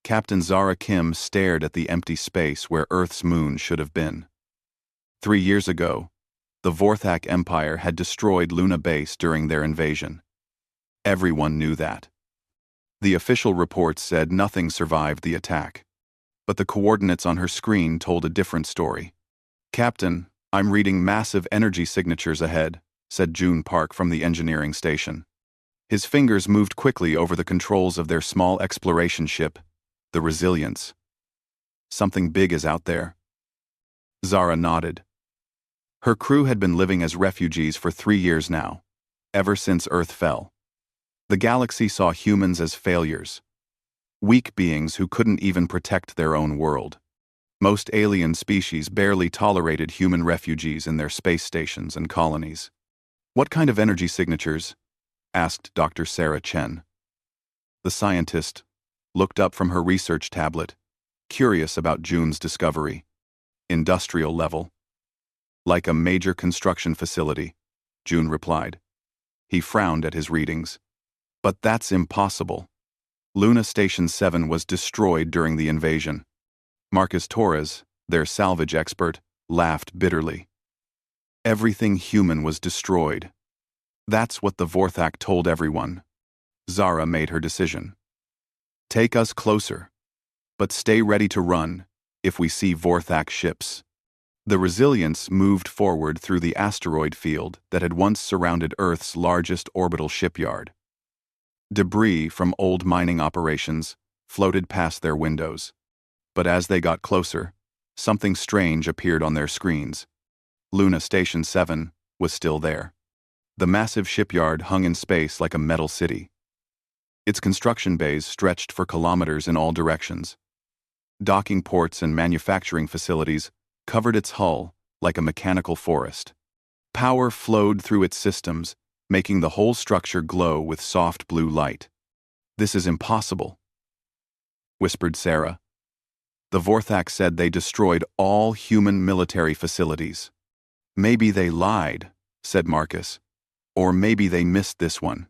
Captain Zara Kim stared at the empty space where Earth's moon should have been. 3 years ago, the Vorthak Empire had destroyed Luna Base during their invasion. Everyone knew that. The official reports said nothing survived the attack. But the coordinates on her screen told a different story. "Captain, I'm reading massive energy signatures ahead," said June Park from the engineering station. His fingers moved quickly over the controls of their small exploration ship, the Resilience. "Something big is out there." Zara nodded. Her crew had been living as refugees for 3 years now, ever since Earth fell. The galaxy saw humans as failures, weak beings who couldn't even protect their own world. Most alien species barely tolerated human refugees in their space stations and colonies. "What kind of energy signatures?" asked Dr. Sarah Chen. The scientist looked up from her research tablet, curious about June's discovery. "Industrial level." "Like a major construction facility," June replied. He frowned at his readings. "But that's impossible. Luna Station 7 was destroyed during the invasion." Marcus Torres, their salvage expert, laughed bitterly. "Everything human was destroyed. That's what the Vorthak told everyone." Zara made her decision. "Take us closer, but stay ready to run if we see Vorthak ships." The Resilience moved forward through the asteroid field that had once surrounded Earth's largest orbital shipyard. Debris from old mining operations floated past their windows. But as they got closer, something strange appeared on their screens. Luna Station 7 was still there. The massive shipyard hung in space like a metal city. Its construction bays stretched for kilometers in all directions. Docking ports and manufacturing facilities covered its hull like a mechanical forest. Power flowed through its systems, making the whole structure glow with soft blue light. "This is impossible," whispered Sarah. "The Vorthak said they destroyed all human military facilities." "Maybe they lied," said Marcus. "Or maybe they missed this one."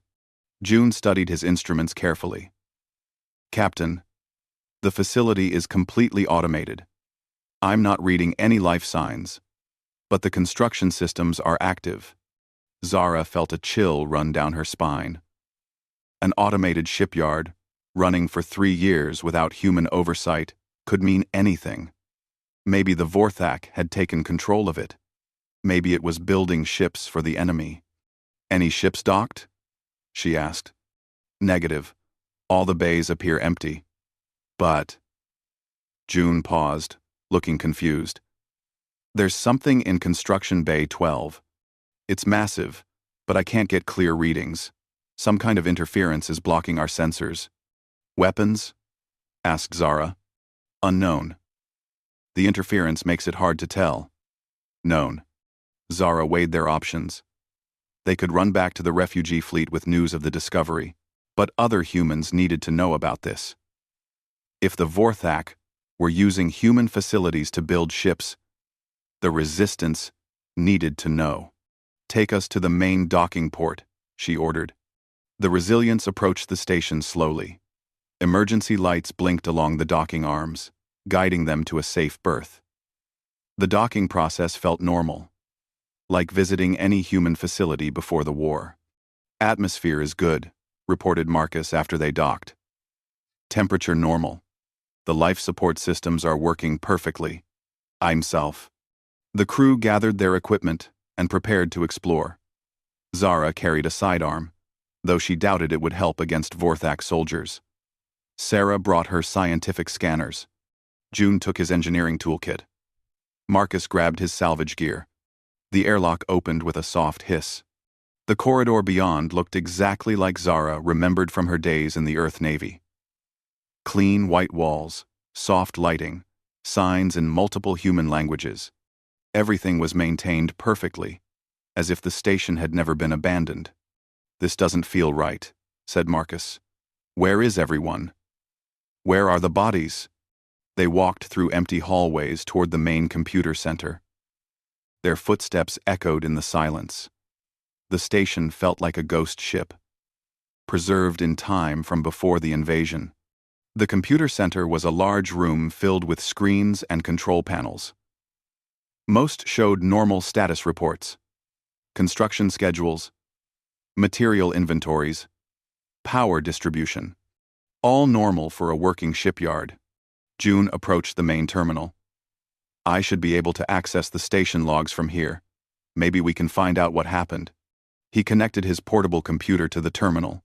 June studied his instruments carefully. "Captain, the facility is completely automated. I'm not reading any life signs, but the construction systems are active." Zara felt a chill run down her spine. An automated shipyard, running for 3 years without human oversight, could mean anything. Maybe the Vorthak had taken control of it. Maybe it was building ships for the enemy. "Any ships docked?" she asked. "Negative. All the bays appear empty." "But..." June paused, looking confused. "There's something in Construction Bay 12. It's massive, but I can't get clear readings. Some kind of interference is blocking our sensors." "Weapons?" asked Zara. "Unknown. The interference makes it hard to tell." "Known." Zara weighed their options. They could run back to the refugee fleet with news of the discovery, but other humans needed to know about this. If the Vorthak were using human facilities to build ships, the Resistance needed to know. "Take us to the main docking port," she ordered. The Resilience approached the station slowly. Emergency lights blinked along the docking arms, guiding them to a safe berth. The docking process felt normal, like visiting any human facility before the war. "Atmosphere is good," reported Marcus after they docked. "Temperature normal. The life support systems are working perfectly." "I'm self." The crew gathered their equipment and prepared to explore. Zara carried a sidearm, though she doubted it would help against Vorthak soldiers. Sarah brought her scientific scanners. June took his engineering toolkit. Marcus grabbed his salvage gear. The airlock opened with a soft hiss. The corridor beyond looked exactly like Zara remembered from her days in the Earth Navy. Clean white walls, soft lighting, signs in multiple human languages. Everything was maintained perfectly, as if the station had never been abandoned. "This doesn't feel right," said Marcus. "Where is everyone? Where are the bodies?" They walked through empty hallways toward the main computer center. Their footsteps echoed in the silence. The station felt like a ghost ship, preserved in time from before the invasion. The computer center was a large room filled with screens and control panels. Most showed normal status reports, construction schedules, material inventories, power distribution. All normal for a working shipyard. June approached the main terminal. I should be able to access the station logs from here. Maybe we can find out what happened. He connected his portable computer to the terminal.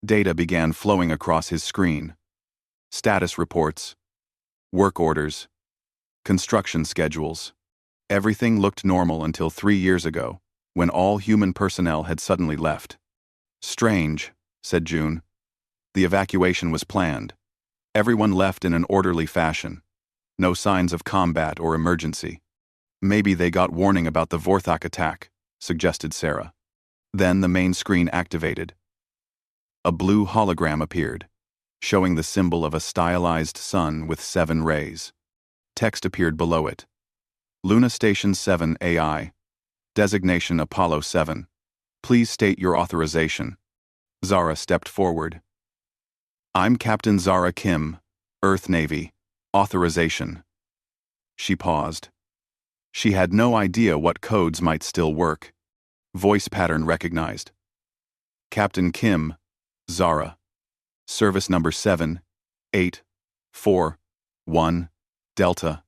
Data began flowing across his screen. Status reports, work orders, construction schedules. Everything looked normal until 3 years ago, when all human personnel had suddenly left. Strange, said June. The evacuation was planned. Everyone left in an orderly fashion. No signs of combat or emergency. Maybe they got warning about the Vorthak attack, suggested Sarah. Then the main screen activated. A blue hologram appeared, showing the symbol of a stylized sun with 7 rays. Text appeared below it. Luna Station 7 AI. Designation Apollo 7. Please state your authorization. Zara stepped forward. I'm Captain Zara Kim, Earth Navy. Authorization. She paused. She had no idea what codes might still work. Voice pattern recognized. Captain Kim, Zara. Service number 7, 8, 4, 1, Delta,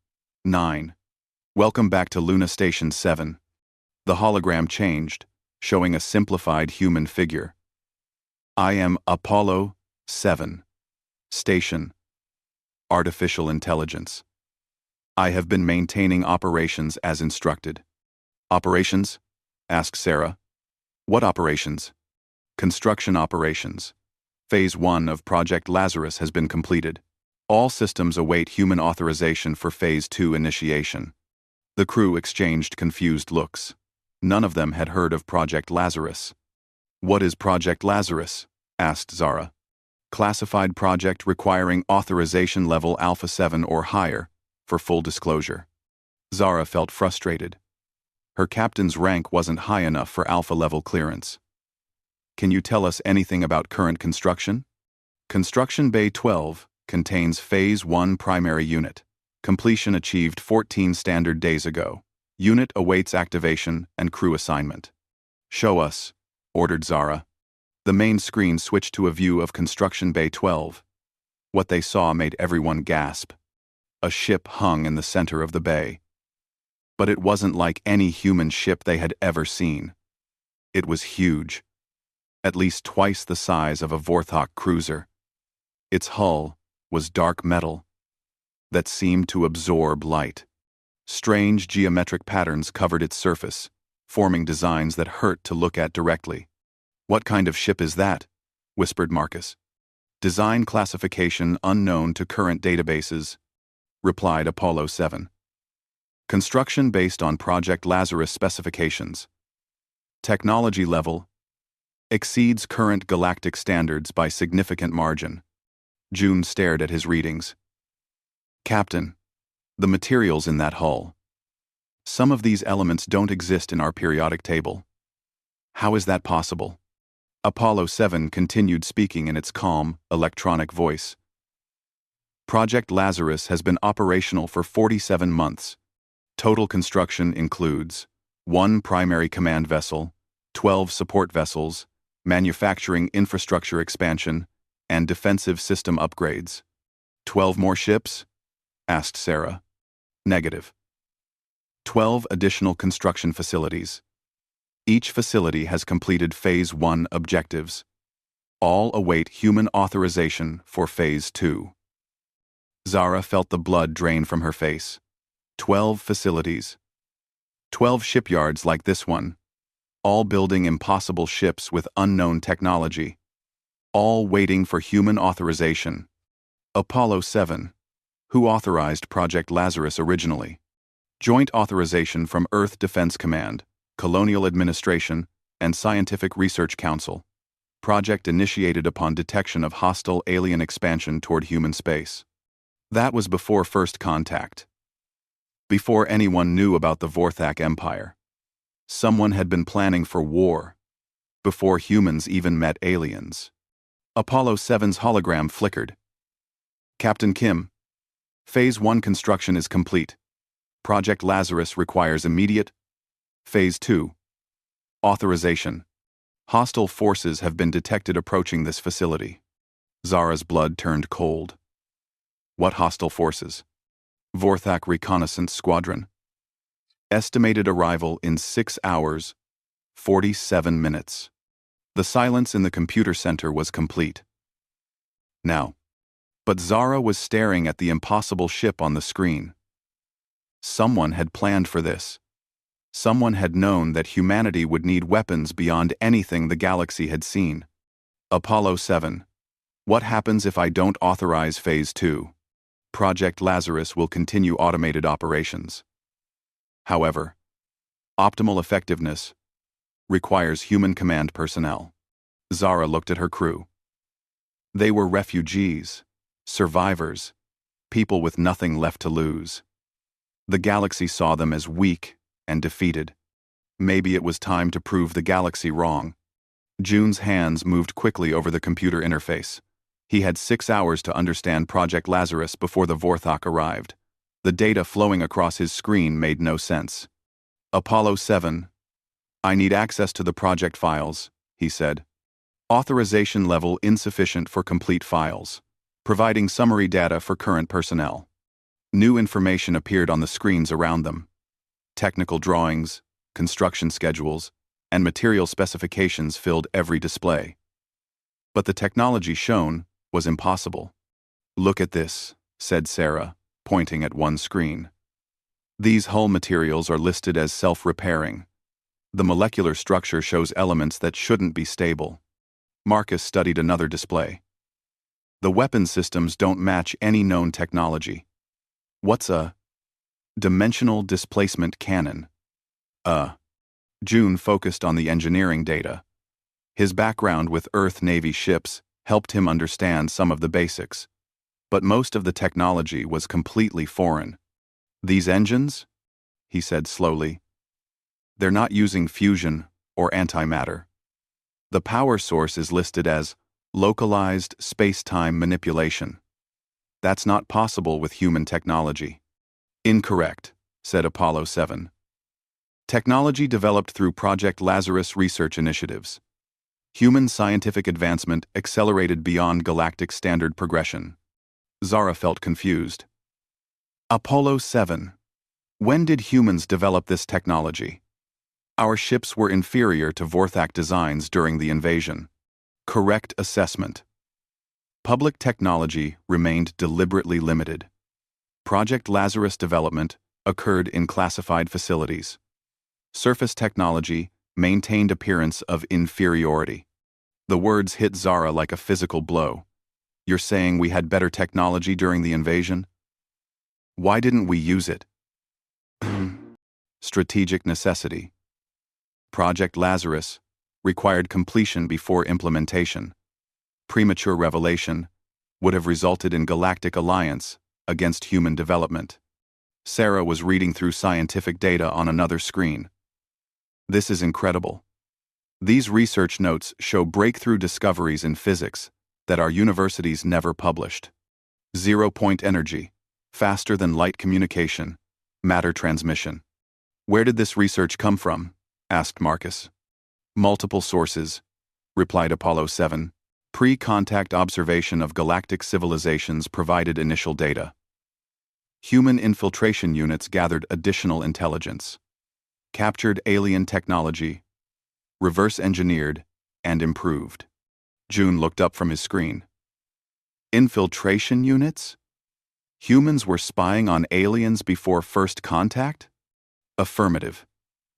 9. Welcome back to Luna Station 7. The hologram changed, showing a simplified human figure. I am Apollo 7. Station. Artificial intelligence. I have been maintaining operations as instructed. Operations? Asked Sarah. What operations? Construction operations. Phase 1 of Project Lazarus has been completed. All systems await human authorization for Phase 2 initiation. The crew exchanged confused looks. None of them had heard of Project Lazarus. What is Project Lazarus? Asked Zara. Classified project requiring authorization level Alpha 7 or higher, for full disclosure. Zara felt frustrated. Her captain's rank wasn't high enough for Alpha level clearance. Can you tell us anything about current construction? Construction Bay 12 contains Phase 1 primary unit. Completion achieved 14 standard days ago. Unit awaits activation and crew assignment. Show us, ordered Zara. The main screen switched to a view of Construction Bay 12. What they saw made everyone gasp. A ship hung in the center of the bay. But it wasn't like any human ship they had ever seen. It was huge. At least twice the size of a Vorthak cruiser. Its hull was dark metal that seemed to absorb light. Strange geometric patterns covered its surface, forming designs that hurt to look at directly. What kind of ship is that? Whispered Marcus. Design classification unknown to current databases, replied Apollo 7. Construction based on Project Lazarus specifications. Technology level exceeds current galactic standards by significant margin. June stared at his readings. Captain, the materials in that hull. Some of these elements don't exist in our periodic table. How is that possible? Apollo 7 continued speaking in its calm, electronic voice. Project Lazarus has been operational for 47 months. Total construction includes 1 primary command vessel, 12 support vessels, manufacturing infrastructure expansion, and defensive system upgrades. 12 more ships? Asked Sarah. Negative. 12 additional construction facilities. Each facility has completed Phase 1 objectives. All await human authorization for Phase 2. Zara felt the blood drain from her face. 12 facilities. 12 shipyards like this one. All building impossible ships with unknown technology. All waiting for human authorization. Apollo 7. Who authorized Project Lazarus originally? Joint authorization from Earth Defense Command, Colonial Administration, and Scientific Research Council. Project initiated upon detection of hostile alien expansion toward human space. That was before first contact. Before anyone knew about the Vorthak Empire. Someone had been planning for war. Before humans even met aliens. Apollo 7's hologram flickered. Captain Kim, Phase 1 construction is complete. Project Lazarus requires immediate. Phase 2. Authorization. Hostile forces have been detected approaching this facility. Zara's blood turned cold. What hostile forces? Vorthak Reconnaissance Squadron. Estimated arrival in 6 hours, 47 minutes. The silence in the computer center was complete. Now. But Zara was staring at the impossible ship on the screen. Someone had planned for this. Someone had known that humanity would need weapons beyond anything the galaxy had seen. Apollo 7. What happens if I don't authorize Phase 2? Project Lazarus will continue automated operations. However, optimal effectiveness requires human command personnel. Zara looked at her crew. They were refugees, survivors, people with nothing left to lose. The galaxy saw them as weak and defeated. Maybe it was time to prove the galaxy wrong. June's hands moved quickly over the computer interface. He had 6 hours to understand Project Lazarus before the Vorthak arrived. The data flowing across his screen made no sense. Apollo 7. I need access to the project files, he said. Authorization level insufficient for complete files. Providing summary data for current personnel. New information appeared on the screens around them. Technical drawings, construction schedules, and material specifications filled every display. But the technology shown was impossible. Look at this, said Sarah, pointing at one screen. These hull materials are listed as self-repairing. The molecular structure shows elements that shouldn't be stable. Marcus studied another display. The weapon systems don't match any known technology. What's a dimensional displacement cannon? June focused on the engineering data. His background with Earth Navy ships helped him understand some of the basics, but most of the technology was completely foreign. These engines? He said slowly. They're not using fusion or antimatter. The power source is listed as localized space-time manipulation. That's not possible with human technology. Incorrect, said Apollo 7. Technology developed through Project Lazarus research initiatives. Human scientific advancement accelerated beyond galactic standard progression. Zara felt confused. Apollo 7. When did humans develop this technology? Our ships were inferior to Vorthak designs during the invasion. Correct assessment. Public technology remained deliberately limited. Project Lazarus development occurred in classified facilities. Surface technology maintained appearance of inferiority. The words hit Zara like a physical blow. You're saying we had better technology during the invasion? Why didn't we use it? Strategic necessity. Project Lazarus required completion before implementation. Premature revelation would have resulted in galactic alliance against human development. Sarah was reading through scientific data on another screen. This is incredible. These research notes show breakthrough discoveries in physics that our universities never published. Zero-point energy, faster than light communication, matter transmission. Where did this research come from? Asked Marcus. Multiple sources, replied Apollo 7. Pre-contact observation of galactic civilizations provided initial data. Human infiltration units gathered additional intelligence. Captured alien technology, reverse-engineered, and improved. June looked up from his screen. Infiltration units? Humans were spying on aliens before first contact? Affirmative.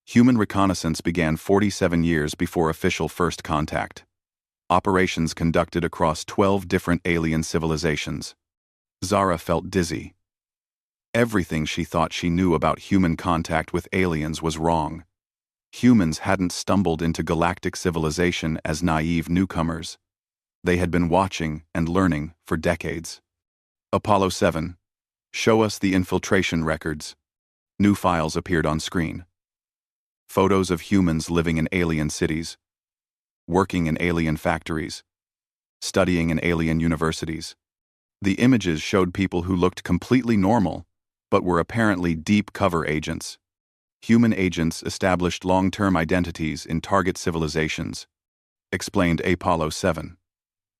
Human reconnaissance began 47 years before official first contact. Operations conducted across 12 different alien civilizations. Zara felt dizzy. Everything she thought she knew about human contact with aliens was wrong. Humans hadn't stumbled into galactic civilization as naive newcomers. They had been watching and learning for decades. Apollo 7. Show us the infiltration records. New files appeared on screen. Photos of humans living in alien cities, working in alien factories, studying in alien universities. The images showed people who looked completely normal, but were apparently deep cover agents. Human agents established long-term identities in target civilizations, explained Apollo 7.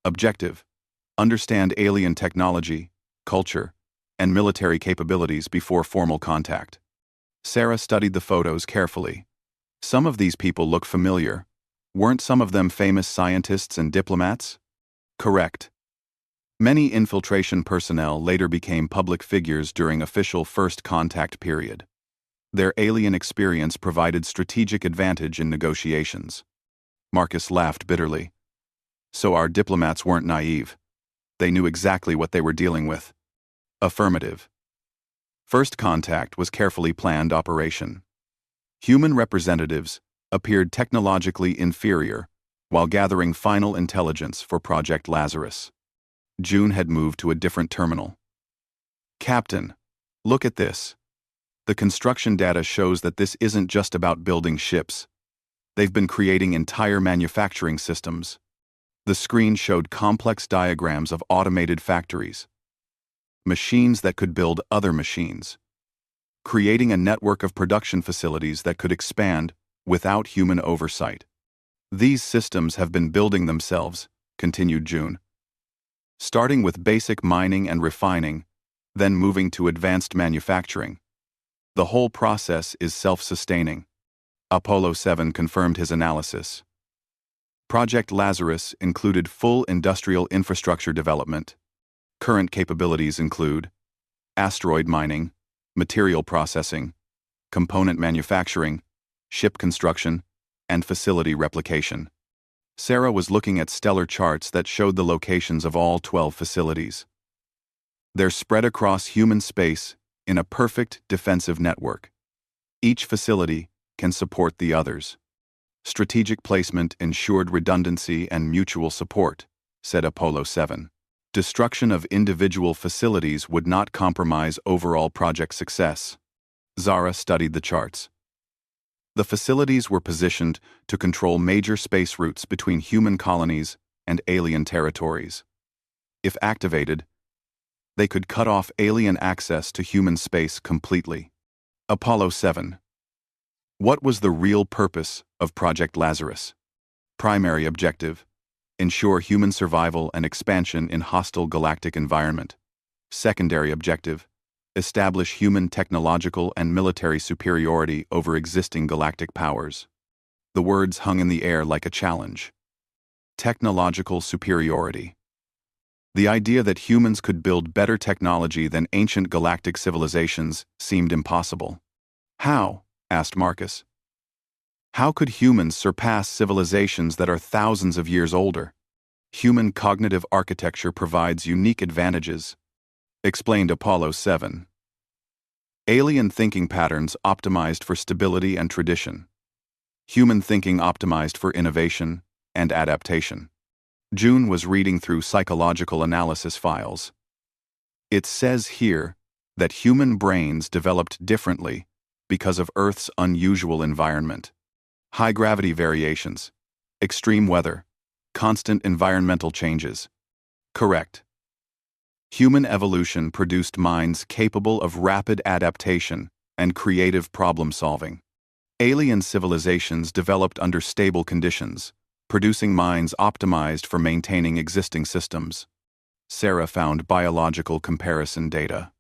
Objective: understand alien technology, culture, and military capabilities before formal contact. Sarah studied the photos carefully. Some of these people look familiar. Weren't some of them famous scientists and diplomats? Correct. Many infiltration personnel later became public figures during official first contact period. Their alien experience provided strategic advantage in negotiations. Marcus laughed bitterly. So our diplomats weren't naive. They knew exactly what they were dealing with. Affirmative. First contact was carefully planned operation. Human representatives appeared technologically inferior while gathering final intelligence for Project Lazarus. June had moved to a different terminal. Captain, look at this. The construction data shows that this isn't just about building ships. They've been creating entire manufacturing systems. The screen showed complex diagrams of automated factories. Machines that could build other machines. Creating a network of production facilities that could expand without human oversight. These systems have been building themselves, continued June. Starting with basic mining and refining, then moving to advanced manufacturing. The whole process is self-sustaining. Apollo 7 confirmed his analysis. Project Lazarus included full industrial infrastructure development. Current capabilities include asteroid mining, material processing, component manufacturing, ship construction, and facility replication. Sarah was looking at stellar charts that showed the locations of all 12 facilities. They're spread across human space in a perfect defensive network. Each facility can support the others. Strategic placement ensured redundancy and mutual support, said Apollo 7. Destruction of individual facilities would not compromise overall project success. Zara studied the charts. The facilities were positioned to control major space routes between human colonies and alien territories. If activated, they could cut off alien access to human space completely. Apollo 7. What was the real purpose of Project Lazarus? Primary objective: ensure human survival and expansion in hostile galactic environment. Secondary objective: establish human technological and military superiority over existing galactic powers. The words hung in the air like a challenge. Technological superiority. The idea that humans could build better technology than ancient galactic civilizations seemed impossible. How? Asked Marcus. How could humans surpass civilizations that are thousands of years older? Human cognitive architecture provides unique advantages, explained Apollo 7. Alien thinking patterns optimized for stability and tradition. Human thinking optimized for innovation and adaptation. June was reading through psychological analysis files. It says here that human brains developed differently because of Earth's unusual environment. High gravity variations, extreme weather, constant environmental changes. Correct. Human evolution produced minds capable of rapid adaptation and creative problem-solving. Alien civilizations developed under stable conditions, producing minds optimized for maintaining existing systems. Sarah found biological comparison data.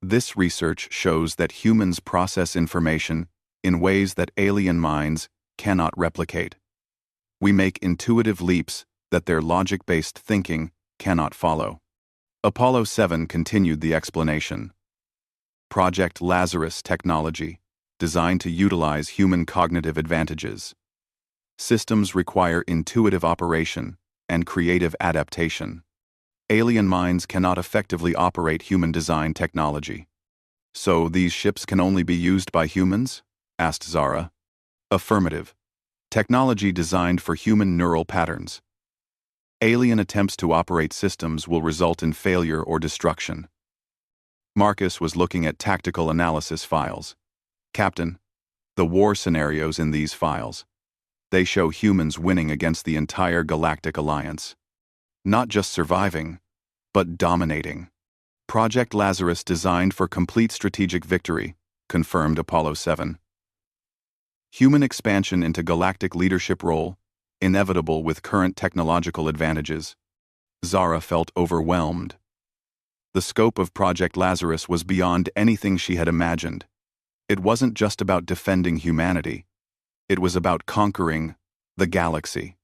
This research shows that humans process information in ways that alien minds cannot replicate. We make intuitive leaps that their logic-based thinking cannot follow. Apollo 7 continued the explanation. Project Lazarus technology, designed to utilize human cognitive advantages. Systems require intuitive operation and creative adaptation. Alien minds cannot effectively operate human-designed technology. So these ships can only be used by humans? Asked Zara. Affirmative. Technology designed for human neural patterns. Alien attempts to operate systems will result in failure or destruction. Marcus was looking at tactical analysis files. Captain, the war scenarios in these files. They show humans winning against the entire galactic alliance. Not just surviving, but dominating. Project Lazarus designed for complete strategic victory, confirmed Apollo 7. Human expansion into galactic leadership role, inevitable with current technological advantages. Zara felt overwhelmed. The scope of Project Lazarus was beyond anything she had imagined. It wasn't just about defending humanity. It was about conquering the galaxy.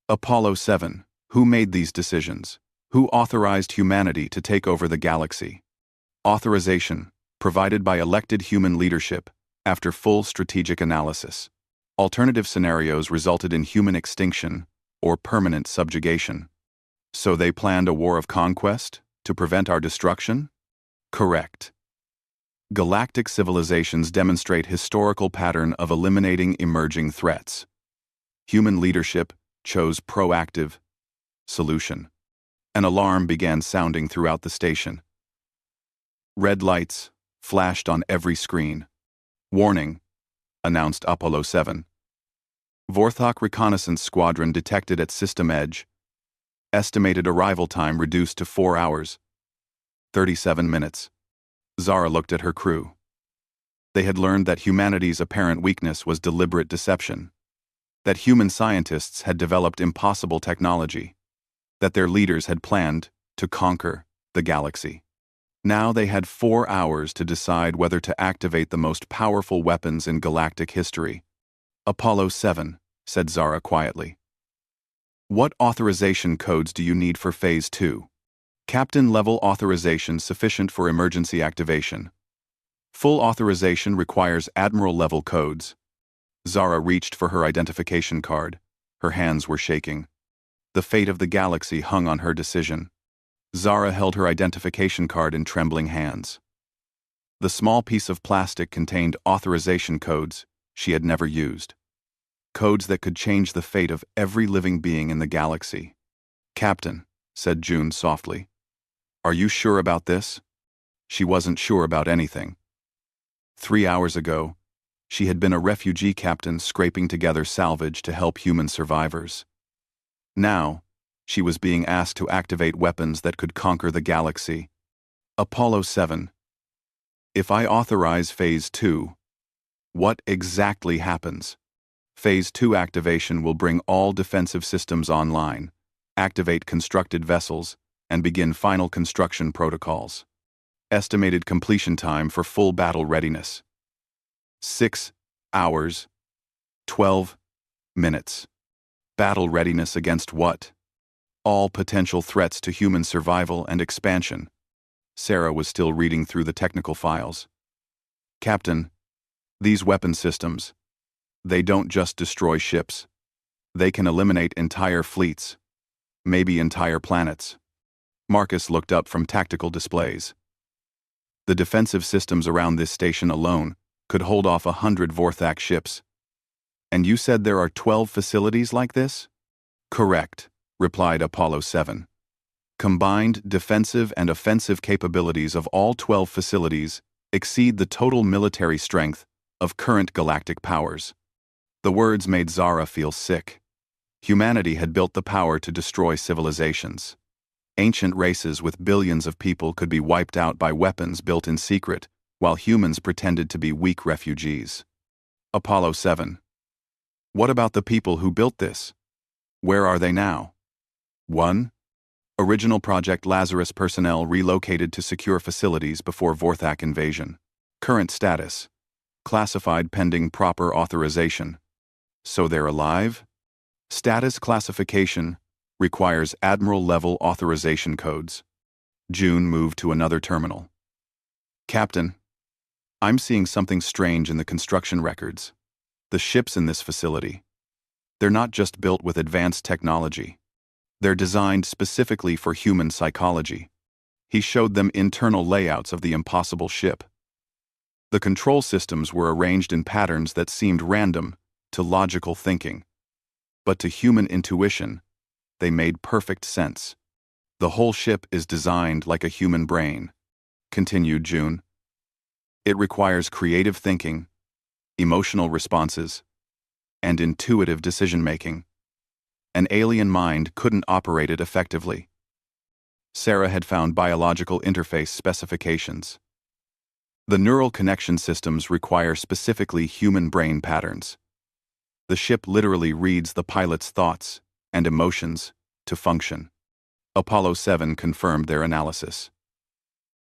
Apollo 7. Who made these decisions? Who authorized humanity to take over the galaxy? Authorization, provided by elected human leadership, after full strategic analysis. Alternative scenarios resulted in human extinction or permanent subjugation. So they planned a war of conquest to prevent our destruction? Correct. Galactic civilizations demonstrate historical pattern of eliminating emerging threats. Human leadership chose proactive solution. An alarm began sounding throughout the station. Red lights flashed on every screen. Warning, announced Apollo 7. Vorthok Reconnaissance Squadron detected at System Edge. Estimated arrival time reduced to 4 hours. 37 minutes. Zara looked at her crew. They had learned that humanity's apparent weakness was deliberate deception. That human scientists had developed impossible technology. That their leaders had planned to conquer the galaxy. Now they had 4 hours to decide whether to activate the most powerful weapons in galactic history. Apollo 7, said Zara quietly. What authorization codes do you need for Phase 2? Captain-level authorization sufficient for emergency activation. Full authorization requires Admiral-level codes. Zara reached for her identification card. Her hands were shaking. The fate of the galaxy hung on her decision. Zara held her identification card in trembling hands. The small piece of plastic contained authorization codes she had never used. Codes that could change the fate of every living being in the galaxy. Captain, said June softly. Are you sure about this? She wasn't sure about anything. 3 hours ago, she had been a refugee captain scraping together salvage to help human survivors. Now, she was being asked to activate weapons that could conquer the galaxy. Apollo 7. If I authorize Phase 2, what exactly happens? Phase 2 activation will bring all defensive systems online, activate constructed vessels, and begin final construction protocols. Estimated completion time for full battle readiness. 6 hours, 12 minutes. Battle readiness against what? All potential threats to human survival and expansion. Sarah was still reading through the technical files. Captain, these weapon systems, they don't just destroy ships. They can eliminate entire fleets, maybe entire planets. Marcus looked up from tactical displays. The defensive systems around this station alone could hold off 100 Vorthak ships. And you said there are 12 facilities like this? Correct, replied Apollo 7. Combined defensive and offensive capabilities of all 12 facilities exceed the total military strength of current galactic powers. The words made Zara feel sick. Humanity had built the power to destroy civilizations. Ancient races with billions of people could be wiped out by weapons built in secret, while humans pretended to be weak refugees. Apollo 7. What about the people who built this? Where are they now? 1. Original Project Lazarus personnel relocated to secure facilities before Vorthak invasion. Current status. Classified pending proper authorization. So they're alive? Status classification requires Admiral-level authorization codes. June moved to another terminal. Captain, I'm seeing something strange in the construction records. The ships in this facility. They're not just built with advanced technology. They're designed specifically for human psychology. He showed them internal layouts of the impossible ship. The control systems were arranged in patterns that seemed random to logical thinking. But to human intuition, they made perfect sense. The whole ship is designed like a human brain, continued June. It requires creative thinking, emotional responses, and intuitive decision-making. An alien mind couldn't operate it effectively. Sarah had found biological interface specifications. The neural connection systems require specifically human brain patterns. The ship literally reads the pilot's thoughts and emotions to function. Apollo 7 confirmed their analysis.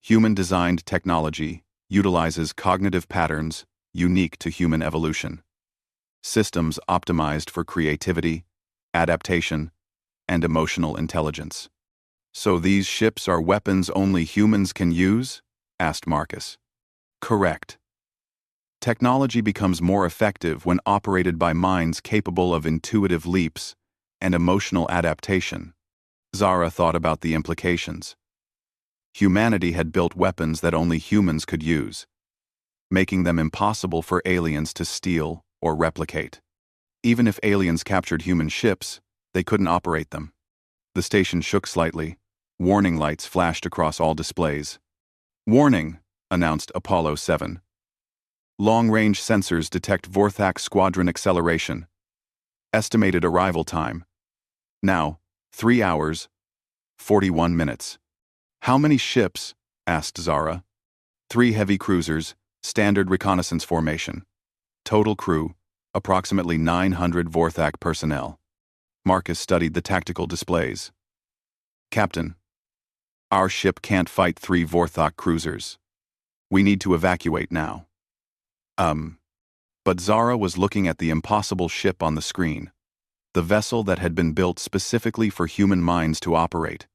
Human-designed technology utilizes cognitive patterns unique to human evolution. Systems optimized for creativity, adaptation, and emotional intelligence. So these ships are weapons only humans can use? Asked Marcus. Correct. Technology becomes more effective when operated by minds capable of intuitive leaps and emotional adaptation. Zara thought about the implications. Humanity had built weapons that only humans could use, making them impossible for aliens to steal or replicate. Even if aliens captured human ships, they couldn't operate them. The station shook slightly. Warning lights flashed across all displays. Warning, announced Apollo 7. Long-range sensors detect Vorthak squadron acceleration. Estimated arrival time. Now, 3 hours, 41 minutes. How many ships? Asked Zara. 3 heavy cruisers, standard reconnaissance formation. Total crew, approximately 900 Vorthak personnel. Marcus studied the tactical displays. Captain, our ship can't fight 3 Vorthak cruisers. We need to evacuate now. But Zara was looking at the impossible ship on the screen. The vessel that had been built specifically for human minds to operate.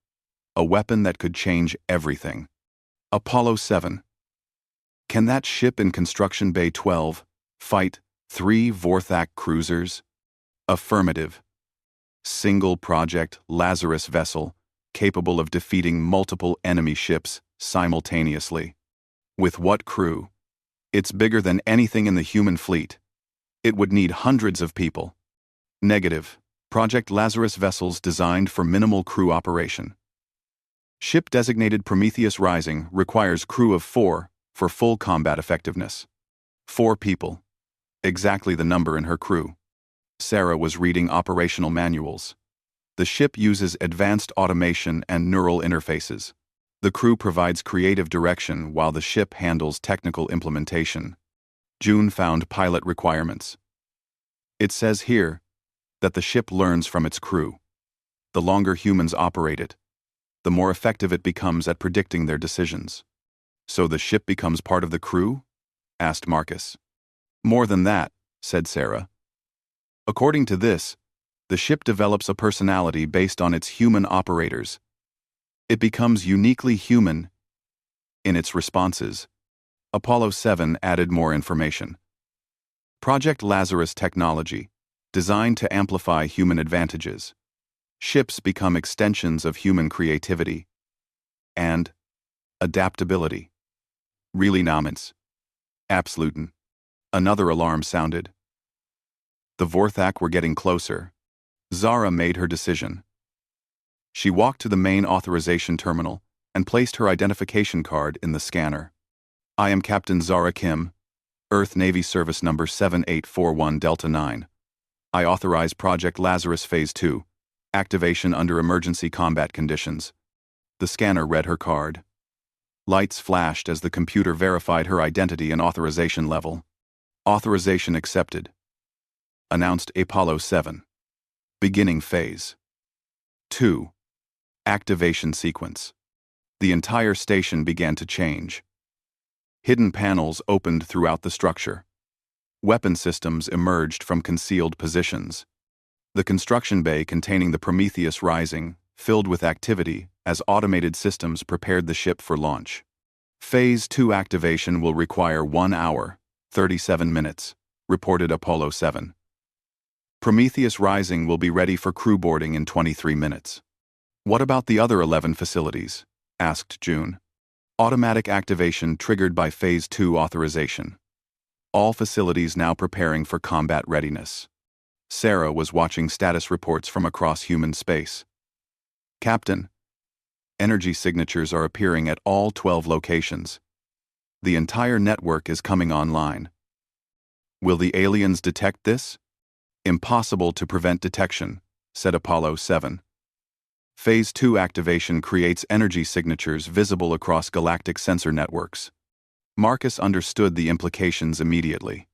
A weapon that could change everything. Apollo 7. Can that ship in Construction Bay 12 fight 3 Vorthak cruisers? Affirmative. Single project Lazarus vessel capable of defeating multiple enemy ships simultaneously. With what crew? It's bigger than anything in the human fleet. It would need hundreds of people. Negative. Project Lazarus vessels designed for minimal crew operation. Ship designated Prometheus Rising requires crew of 4 for full combat effectiveness. 4 people. Exactly the number in her crew. Sarah was reading operational manuals. The ship uses advanced automation and neural interfaces. The crew provides creative direction while the ship handles technical implementation. June found pilot requirements. It says here that the ship learns from its crew. The longer humans operate it, the more effective it becomes at predicting their decisions. So the ship becomes part of the crew? Asked Marcus. More than that, said Sarah. According to this, the ship develops a personality based on its human operators. It becomes uniquely human in its responses. Apollo 7 added more information. Project Lazarus technology, designed to amplify human advantages. Ships become extensions of human creativity and adaptability. Really namens. Absoluten. Another alarm sounded. The Vorthak were getting closer. Zara made her decision. She walked to the main authorization terminal and placed her identification card in the scanner. I am Captain Zara Kim, Earth Navy Service Number 7841 Delta 9. I authorize Project Lazarus Phase 2, activation under emergency combat conditions. The scanner read her card. Lights flashed as the computer verified her identity and authorization level. Authorization accepted. Announced Apollo 7. Beginning phase. 2. Activation sequence. The entire station began to change. Hidden panels opened throughout the structure. Weapon systems emerged from concealed positions. The construction bay containing the Prometheus Rising filled with activity as automated systems prepared the ship for launch. Phase 2 activation will require 1 hour, 37 minutes, reported Apollo 7. Prometheus Rising will be ready for crew boarding in 23 minutes. What about the other 11 facilities? Asked June. Automatic activation triggered by Phase 2 authorization. All facilities now preparing for combat readiness. Sarah was watching status reports from across human space. Captain, energy signatures are appearing at all 12 locations. The entire network is coming online. Will the aliens detect this? Impossible to prevent detection, said Apollo 7. Phase 2 activation creates energy signatures visible across galactic sensor networks. Marcus understood the implications immediately.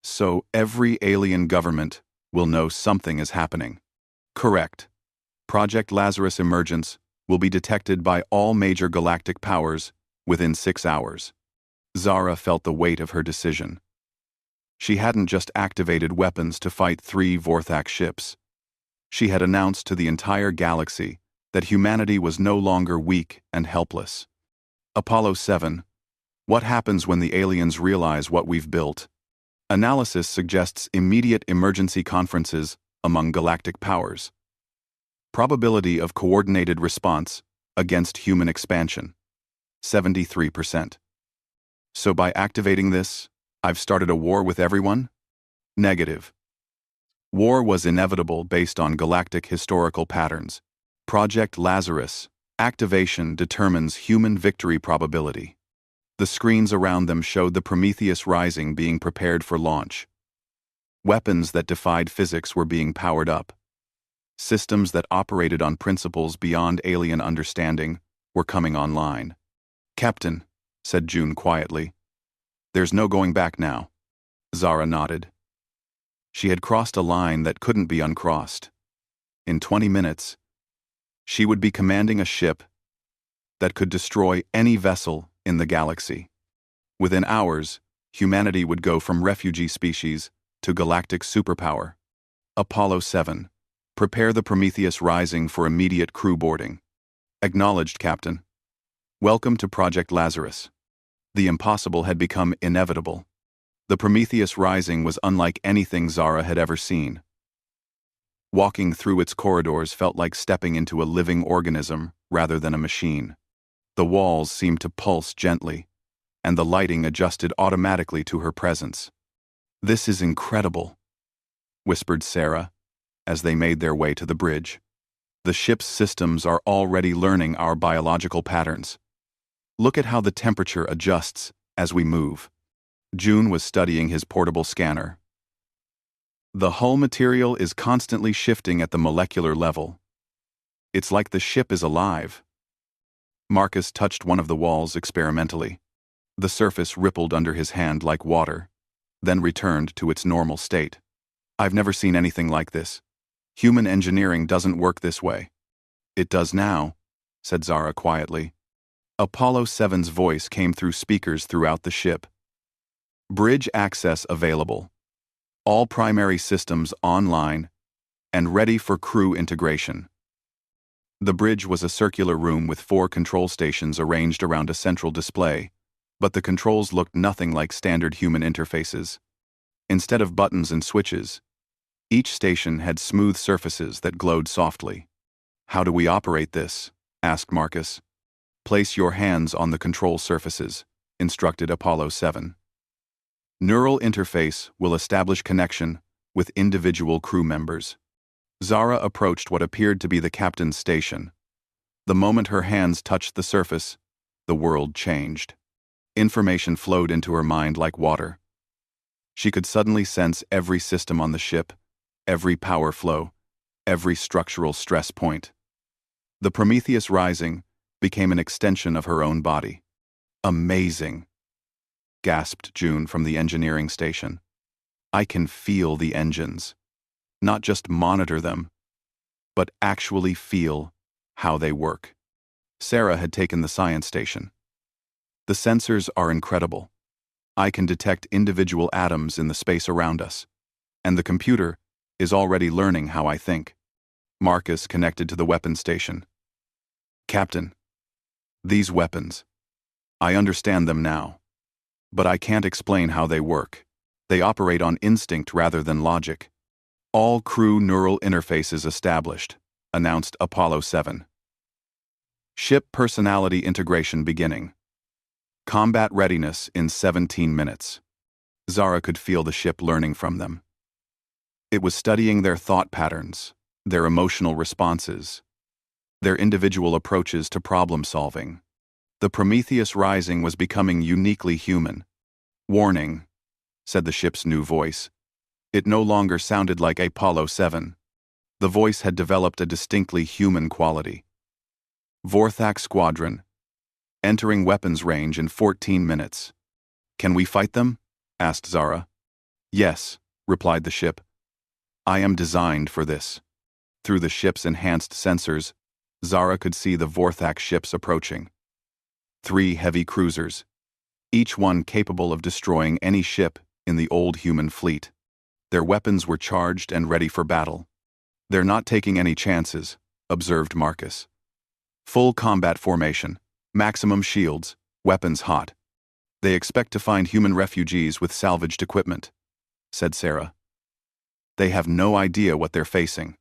So every alien government will know something is happening. Correct. Project Lazarus emergence will be detected by all major galactic powers within 6 hours. Zara felt the weight of her decision. She hadn't just activated weapons to fight 3 Vorthak ships. She had announced to the entire galaxy that humanity was no longer weak and helpless. Apollo 7. What happens when the aliens realize what we've built? Analysis suggests immediate emergency conferences among galactic powers. Probability of coordinated response against human expansion, 73%. So by activating this, I've started a war with everyone? Negative. War was inevitable based on galactic historical patterns. Project Lazarus activation determines human victory probability. The screens around them showed the Prometheus Rising being prepared for launch. Weapons that defied physics were being powered up. Systems that operated on principles beyond alien understanding were coming online. "Captain," said June quietly, "there's no going back now." Zara nodded. She had crossed a line that couldn't be uncrossed. In 20 minutes, she would be commanding a ship that could destroy any vessel in the galaxy. Within hours, humanity would go from refugee species to galactic superpower. Apollo 7. Prepare the Prometheus Rising for immediate crew boarding. Acknowledged, Captain. Welcome to Project Lazarus. The impossible had become inevitable. The Prometheus Rising was unlike anything Zara had ever seen. Walking through its corridors felt like stepping into a living organism rather than a machine. The walls seemed to pulse gently, and the lighting adjusted automatically to her presence. "This is incredible," whispered Sarah, as they made their way to the bridge. "The ship's systems are already learning our biological patterns. Look at how the temperature adjusts as we move." June was studying his portable scanner. "The hull material is constantly shifting at the molecular level. It's like the ship is alive." Marcus touched one of the walls experimentally. The surface rippled under his hand like water, then returned to its normal state. "I've never seen anything like this. Human engineering doesn't work this way." "It does now," said Zara quietly. Apollo 7's voice came through speakers throughout the ship. "Bridge access available. All primary systems online and ready for crew integration." The bridge was a circular room with 4 control stations arranged around a central display, but the controls looked nothing like standard human interfaces. Instead of buttons and switches, each station had smooth surfaces that glowed softly. "How do we operate this?" asked Marcus. "Place your hands on the control surfaces," instructed Apollo 7. "Neural interface will establish connection with individual crew members." Zara approached what appeared to be the captain's station. The moment her hands touched the surface, the world changed. Information flowed into her mind like water. She could suddenly sense every system on the ship, every power flow, every structural stress point. The Prometheus Rising became an extension of her own body. "Amazing," gasped June from the engineering station. "I can feel the engines. Not just monitor them, but actually feel how they work." Sarah had taken the science station. "The sensors are incredible. I can detect individual atoms in the space around us, and the computer is already learning how I think." Marcus connected to the weapons station. "Captain, these weapons, I understand them now, but I can't explain how they work. They operate on instinct rather than logic." "All crew neural interfaces established," announced Apollo 7. "Ship personality integration beginning. Combat readiness in 17 minutes. Zara could feel the ship learning from them. It was studying their thought patterns, their emotional responses, their individual approaches to problem solving. The Prometheus Rising was becoming uniquely human. "Warning," said the ship's new voice. It no longer sounded like Apollo 7. The voice had developed a distinctly human quality. Vorthak Squadron, entering weapons range in 14 minutes. Can we fight them? Asked Zara. Yes, replied the ship. I am designed for this. Through the ship's enhanced sensors, Zara could see the Vorthak ships approaching. 3 heavy cruisers, each one capable of destroying any ship in the old human fleet. Their weapons were charged and ready for battle. They're not taking any chances, observed Marcus. Full combat formation, maximum shields, weapons hot. They expect to find human refugees with salvaged equipment, said Sarah. They have no idea what they're facing.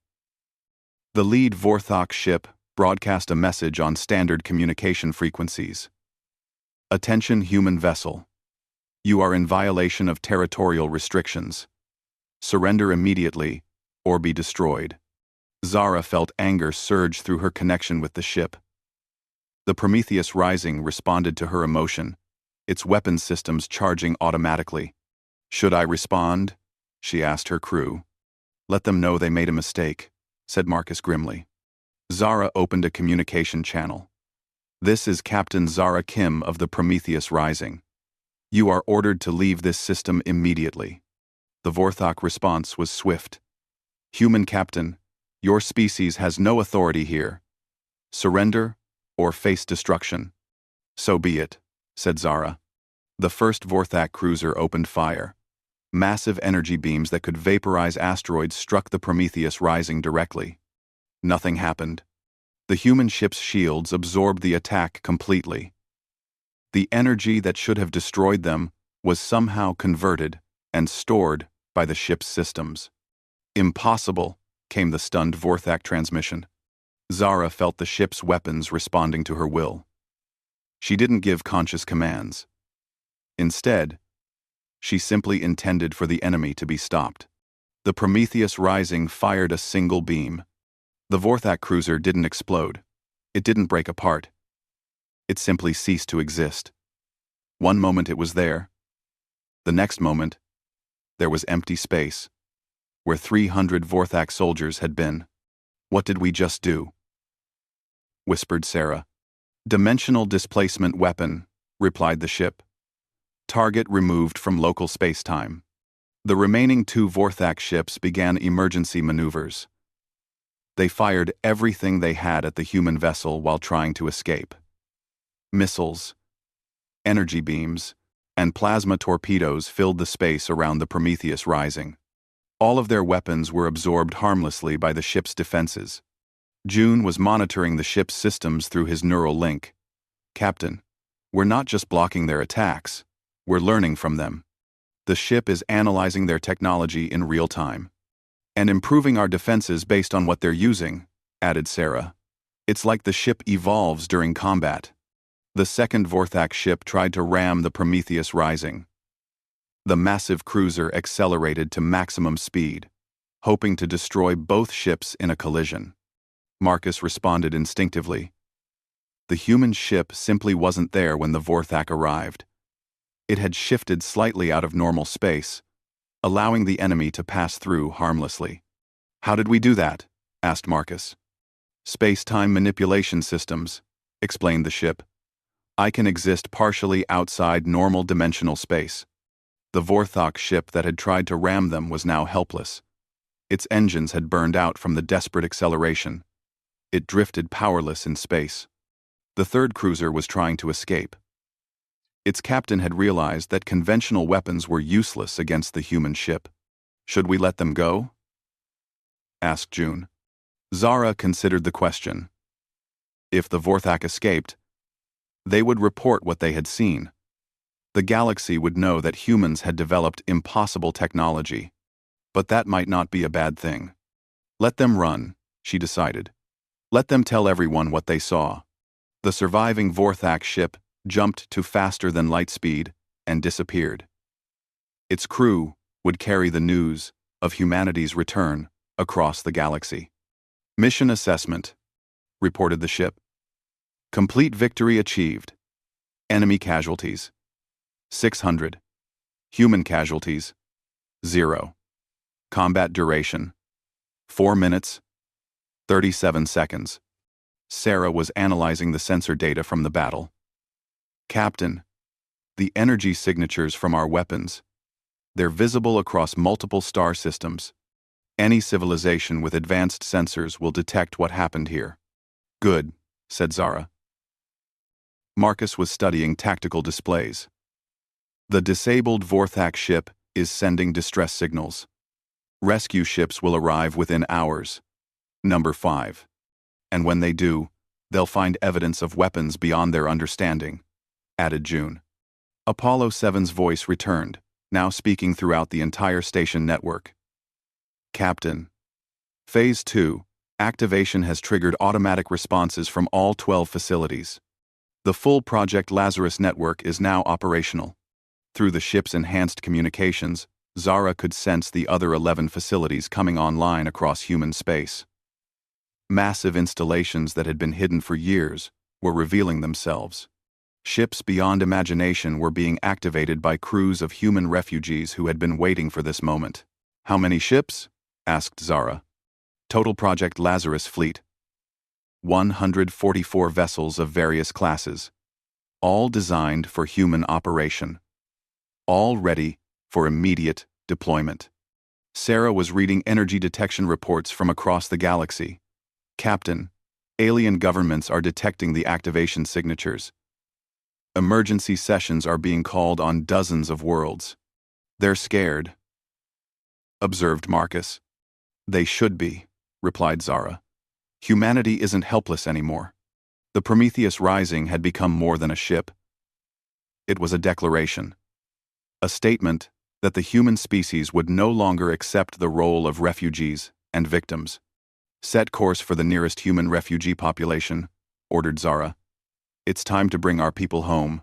The lead Vorthak ship broadcast a message on standard communication frequencies. Attention human vessel. You are in violation of territorial restrictions. Surrender immediately, or be destroyed. Zara felt anger surge through her connection with the ship. The Prometheus Rising responded to her emotion, its weapon systems charging automatically. Should I respond? She asked her crew. Let them know they made a mistake, said Marcus grimly. Zara opened a communication channel. This is Captain Zara Kim of the Prometheus Rising. You are ordered to leave this system immediately. The Vorthak response was swift. Human Captain, your species has no authority here. Surrender or face destruction. So be it, said Zara. The first Vorthak cruiser opened fire. Massive energy beams that could vaporize asteroids struck the Prometheus Rising directly. Nothing happened. The human ship's shields absorbed the attack completely. The energy that should have destroyed them was somehow converted and stored by the ship's systems. Impossible, came the stunned Vorthak transmission. Zara felt the ship's weapons responding to her will. She didn't give conscious commands. Instead, she simply intended for the enemy to be stopped. The Prometheus Rising fired a single beam. The Vorthak cruiser didn't explode. It didn't break apart. It simply ceased to exist. One moment it was there. The next moment, there was empty space, where 300 Vorthak soldiers had been. What did we just do? Whispered Sarah. Dimensional displacement weapon, replied the ship. Target removed from local space-time. The remaining 2 Vorthak ships began emergency maneuvers. They fired everything they had at the human vessel while trying to escape. Missiles, energy beams, and plasma torpedoes filled the space around the Prometheus Rising. All of their weapons were absorbed harmlessly by the ship's defenses. June was monitoring the ship's systems through his neural link. Captain, we're not just blocking their attacks, we're learning from them. The ship is analyzing their technology in real time. And improving our defenses based on what they're using, added Sarah. It's like the ship evolves during combat. The second Vorthak ship tried to ram the Prometheus Rising. The massive cruiser accelerated to maximum speed, hoping to destroy both ships in a collision. Marcus responded instinctively. The human ship simply wasn't there when the Vorthak arrived. It had shifted slightly out of normal space, allowing the enemy to pass through harmlessly. How did we do that? Asked Marcus. Space-time manipulation systems, explained the ship. I can exist partially outside normal dimensional space. The Vorthak ship that had tried to ram them was now helpless. Its engines had burned out from the desperate acceleration. It drifted powerless in space. The third cruiser was trying to escape. Its captain had realized that conventional weapons were useless against the human ship. Should we let them go? Asked June. Zara considered the question. If the Vorthak escaped, they would report what they had seen. The galaxy would know that humans had developed impossible technology. But that might not be a bad thing. Let them run, she decided. Let them tell everyone what they saw. The surviving Vorthak ship jumped to faster than light speed and disappeared. Its crew would carry the news of humanity's return across the galaxy. Mission assessment, reported the ship. Complete victory achieved. Enemy casualties, 600. Human casualties, 0. Combat duration, 4 minutes, 37 seconds. Sarah was analyzing the sensor data from the battle. Captain, the energy signatures from our weapons. They're visible across multiple star systems. Any civilization with advanced sensors will detect what happened here. Good, said Zara. Marcus was studying tactical displays. The disabled Vorthak ship is sending distress signals. Rescue ships will arrive within hours. Number 5. And when they do, they'll find evidence of weapons beyond their understanding, added June. Apollo 7's voice returned, now speaking throughout the entire station network. Captain, Phase 2, activation has triggered automatic responses from all 12 facilities. The full Project Lazarus network is now operational. Through the ship's enhanced communications, Zara could sense the other 11 facilities coming online across human space. Massive installations that had been hidden for years were revealing themselves. Ships beyond imagination were being activated by crews of human refugees who had been waiting for this moment. How many ships? Asked Zara. Total Project Lazarus fleet. 144 vessels of various classes. All designed for human operation. All ready for immediate deployment. Sarah was reading energy detection reports from across the galaxy. Captain, alien governments are detecting the activation signatures. Emergency sessions are being called on dozens of worlds. They're scared, observed Marcus. They should be, replied Zara. Humanity isn't helpless anymore. The Prometheus Rising had become more than a ship. It was a declaration. A statement that the human species would no longer accept the role of refugees and victims. Set course for the nearest human refugee population, ordered Zara. It's time to bring our people home.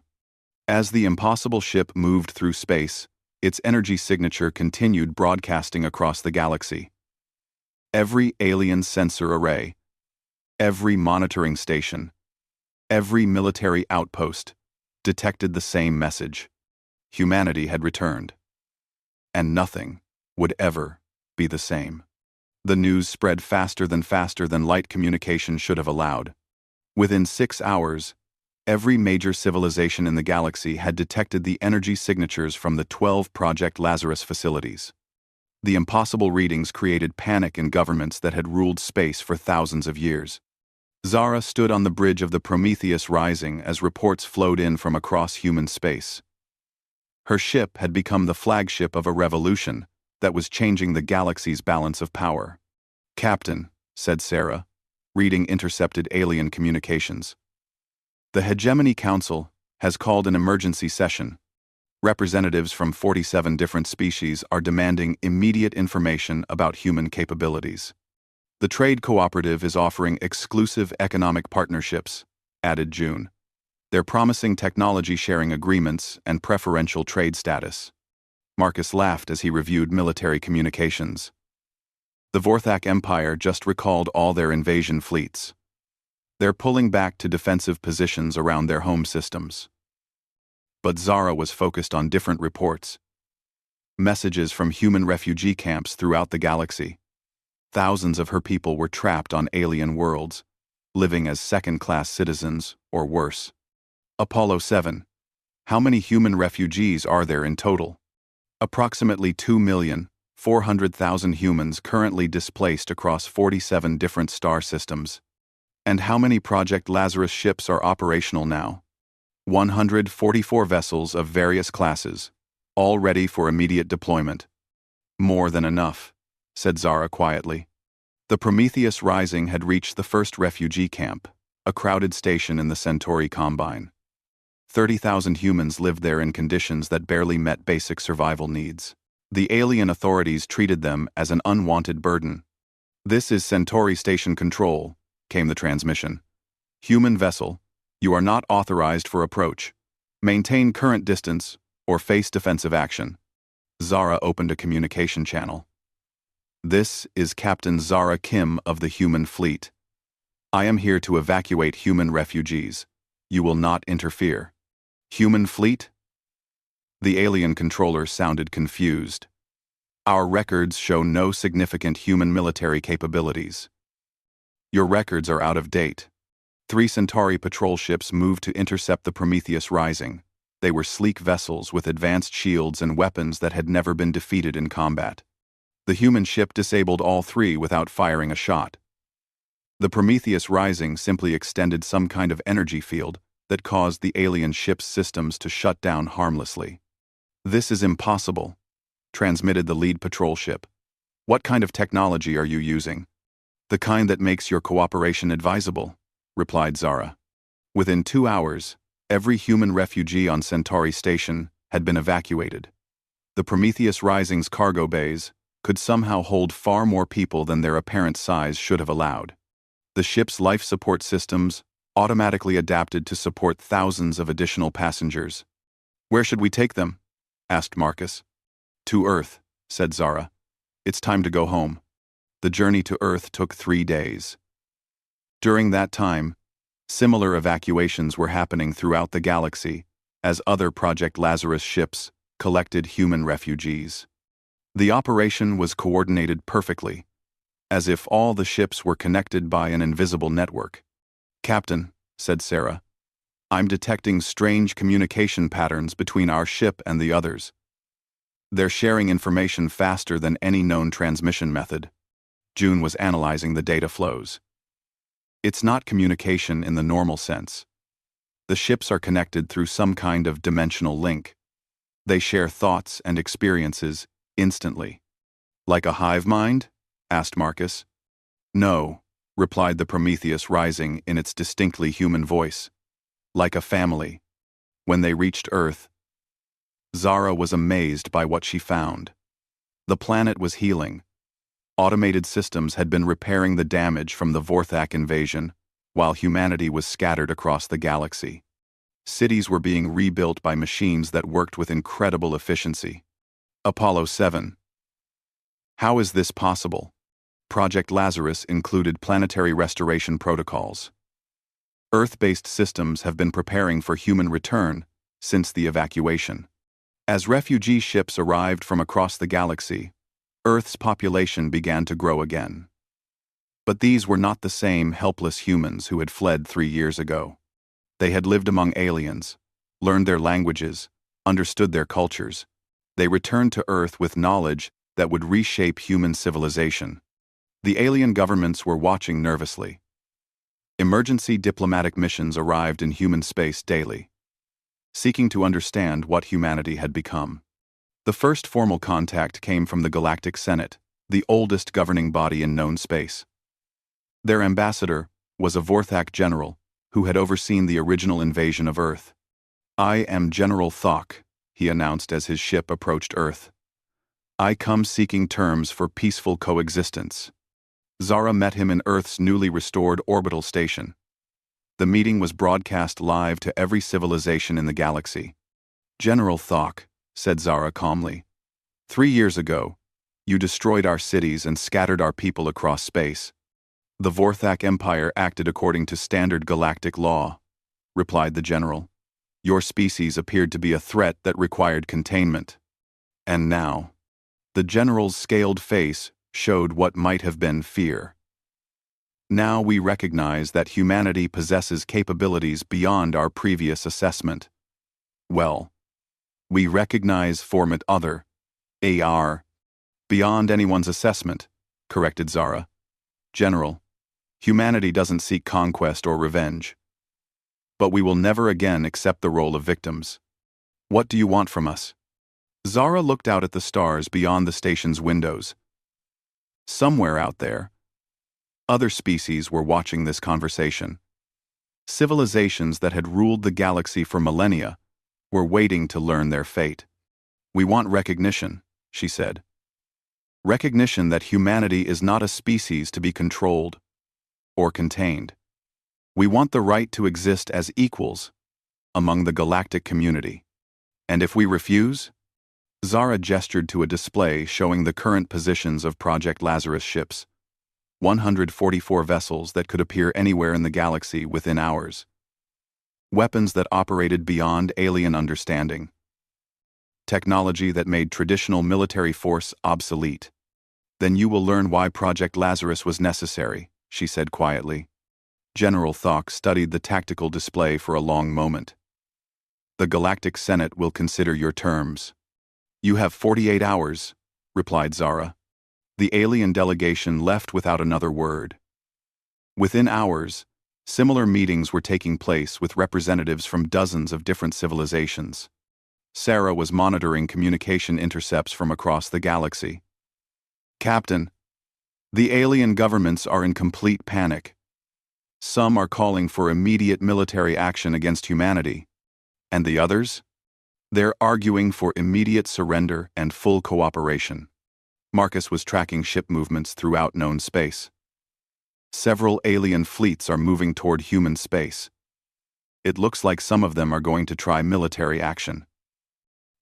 As the impossible ship moved through space, its energy signature continued broadcasting across the galaxy. Every alien sensor array, every monitoring station, every military outpost detected the same message. Humanity had returned. And nothing would ever be the same. The news spread faster than light communication should have allowed. Within 6 hours, every major civilization in the galaxy had detected the energy signatures from the 12 Project Lazarus facilities. The impossible readings created panic in governments that had ruled space for thousands of years. Zara stood on the bridge of the Prometheus Rising as reports flowed in from across human space. Her ship had become the flagship of a revolution that was changing the galaxy's balance of power. Captain, said Sarah, reading intercepted alien communications. The Hegemony Council has called an emergency session. Representatives from 47 different species are demanding immediate information about human capabilities. The trade cooperative is offering exclusive economic partnerships, added June. They're promising technology sharing agreements and preferential trade status. Marcus laughed as he reviewed military communications. The Vorthak Empire just recalled all their invasion fleets. They're pulling back to defensive positions around their home systems. But Zara was focused on different reports. Messages from human refugee camps throughout the galaxy. Thousands of her people were trapped on alien worlds, living as second-class citizens or worse. Apollo 7. How many human refugees are there in total? Approximately 2,400,000 humans currently displaced across 47 different star systems. And how many Project Lazarus ships are operational now? 144 vessels of various classes, all ready for immediate deployment. More than enough, said Zara quietly. The Prometheus Rising had reached the first refugee camp, a crowded station in the Centauri Combine. 30,000 humans lived there in conditions that barely met basic survival needs. The alien authorities treated them as an unwanted burden. This is Centauri Station Control, came the transmission. Human vessel, you are not authorized for approach. Maintain current distance or face defensive action. Zara opened a communication channel. This is Captain Zara Kim of the Human Fleet. I am here to evacuate human refugees. You will not interfere. Human Fleet? The alien controller sounded confused. Our records show no significant human military capabilities. Your records are out of date. 3 Centauri patrol ships moved to intercept the Prometheus Rising. They were sleek vessels with advanced shields and weapons that had never been defeated in combat. The human ship disabled all 3 without firing a shot. The Prometheus Rising simply extended some kind of energy field that caused the alien ship's systems to shut down harmlessly. "This is impossible," transmitted the lead patrol ship. "What kind of technology are you using?" "The kind that makes your cooperation advisable," replied Zara. Within 2 hours, every human refugee on Centauri Station had been evacuated. The Prometheus Rising's cargo bays could somehow hold far more people than their apparent size should have allowed. The ship's life support systems automatically adapted to support thousands of additional passengers. "Where should we take them?" asked Marcus. "To Earth," said Zara. "It's time to go home." The journey to Earth took 3 days. During that time, similar evacuations were happening throughout the galaxy as other Project Lazarus ships collected human refugees. The operation was coordinated perfectly, as if all the ships were connected by an invisible network. "Captain," said Sarah, "I'm detecting strange communication patterns between our ship and the others. They're sharing information faster than any known transmission method." June was analyzing the data flows. "It's not communication in the normal sense. The ships are connected through some kind of dimensional link. They share thoughts and experiences instantly." "Like a hive mind?" asked Marcus. "No," replied the Prometheus Rising in its distinctly human voice. "Like a family." When they reached Earth, Zara was amazed by what she found. The planet was healing. Automated systems had been repairing the damage from the Vorthak invasion, while humanity was scattered across the galaxy. Cities were being rebuilt by machines that worked with incredible efficiency. Apollo 7. How is this possible? Project Lazarus included planetary restoration protocols. Earth-based systems have been preparing for human return since the evacuation. As refugee ships arrived from across the galaxy, Earth's population began to grow again. But these were not the same helpless humans who had fled 3 years ago. They had lived among aliens, learned their languages, understood their cultures. They returned to Earth with knowledge that would reshape human civilization. The alien governments were watching nervously. Emergency diplomatic missions arrived in human space daily, seeking to understand what humanity had become. The first formal contact came from the Galactic Senate, the oldest governing body in known space. Their ambassador was a Vorthak general who had overseen the original invasion of Earth. "I am General Thok," he announced as his ship approached Earth. "I come seeking terms for peaceful coexistence." Zara met him in Earth's newly restored orbital station. The meeting was broadcast live to every civilization in the galaxy. "General Thok," said Zara calmly, "3 years ago, you destroyed our cities and scattered our people across space." "The Vorthak Empire acted according to standard galactic law," replied the general. "Your species appeared to be a threat that required containment. And now," the general's scaled face showed what might have been fear. "Now we recognize that humanity possesses capabilities beyond our previous assessment. Well, we recognize format other, AR, beyond anyone's assessment," corrected Zara. "General, humanity doesn't seek conquest or revenge. But we will never again accept the role of victims. What do you want from us?" Zara looked out at the stars beyond the station's windows. Somewhere out there, other species were watching this conversation. Civilizations that had ruled the galaxy for millennia were waiting to learn their fate. "We want recognition," she said. "Recognition that humanity is not a species to be controlled or contained. We want the right to exist as equals among the galactic community. And if we refuse?" Zara gestured to a display showing the current positions of Project Lazarus ships, 144 vessels that could appear anywhere in the galaxy within hours. Weapons that operated beyond alien understanding. Technology that made traditional military force obsolete. "Then you will learn why Project Lazarus was necessary," she said quietly. General Thok studied the tactical display for a long moment. The Galactic Senate will consider your terms. You have 48 hours, replied Zara. The alien delegation left without another word. Within hours, similar meetings were taking place with representatives from dozens of different civilizations. Sarah was monitoring communication intercepts from across the galaxy. Captain, the alien governments are in complete panic. Some are calling for immediate military action against humanity. And the others? They're arguing for immediate surrender and full cooperation. Marcus was tracking ship movements throughout known space. Several alien fleets are moving toward human space. It looks like some of them are going to try military action.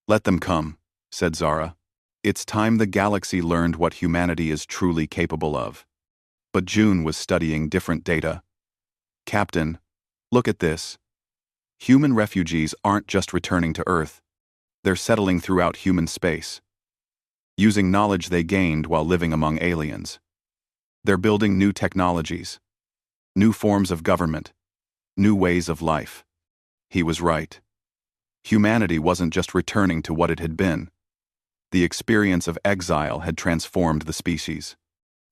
Let them come, said Zara. It's time the galaxy learned what humanity is truly capable of. But June was studying different data. Captain, look at this. Human refugees aren't just returning to Earth. They're settling throughout human space, using knowledge they gained while living among aliens. They're building new technologies, new forms of government, new ways of life. He was right. Humanity wasn't just returning to what it had been. The experience of exile had transformed the species.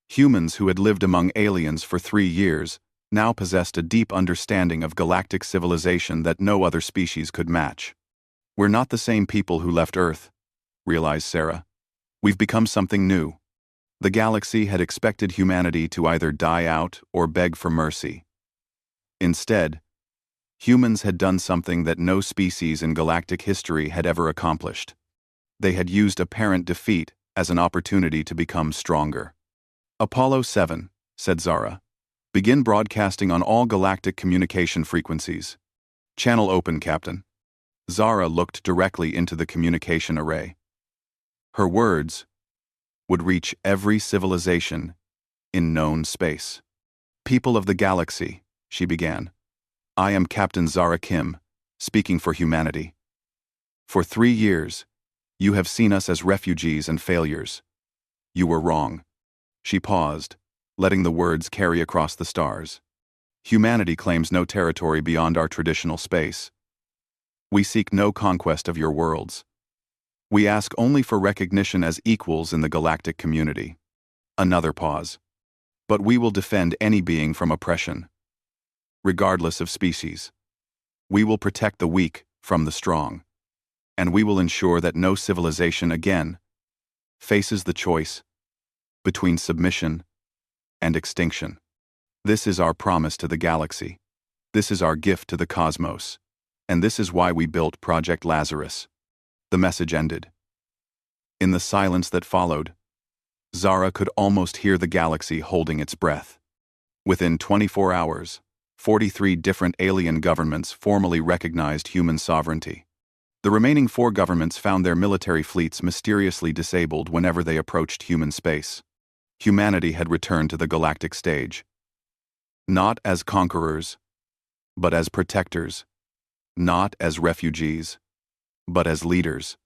Humans who had lived among aliens for 3 years now possessed a deep understanding of galactic civilization that no other species could match. We're not the same people who left Earth, realized Sarah. We've become something new. The galaxy had expected humanity to either die out or beg for mercy. Instead, humans had done something that no species in galactic history had ever accomplished. They had used apparent defeat as an opportunity to become stronger. Apollo 7, said Zara. Begin broadcasting on all galactic communication frequencies. Channel open, Captain. Zara looked directly into the communication array. Her words would reach every civilization in known space. People of the galaxy, she began. I am Captain Zara Kim, speaking for humanity. For 3 years, you have seen us as refugees and failures. You were wrong. She paused, letting the words carry across the stars. Humanity claims no territory beyond our traditional space. We seek no conquest of your worlds. We ask only for recognition as equals in the galactic community. Another pause. But we will defend any being from oppression, regardless of species. We will protect the weak from the strong. And we will ensure that no civilization again faces the choice between submission and extinction. This is our promise to the galaxy. This is our gift to the cosmos. And this is why we built Project Lazarus. The message ended. In the silence that followed, Zara could almost hear the galaxy holding its breath. Within 24 hours, 43 different alien governments formally recognized human sovereignty. The remaining 4 governments found their military fleets mysteriously disabled whenever they approached human space. Humanity had returned to the galactic stage. Not as conquerors, but as protectors. Not as refugees, but as leaders.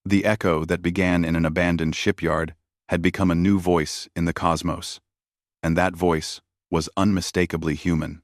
The echo that began in an abandoned shipyard had become a new voice in the cosmos. And that voice was unmistakably human.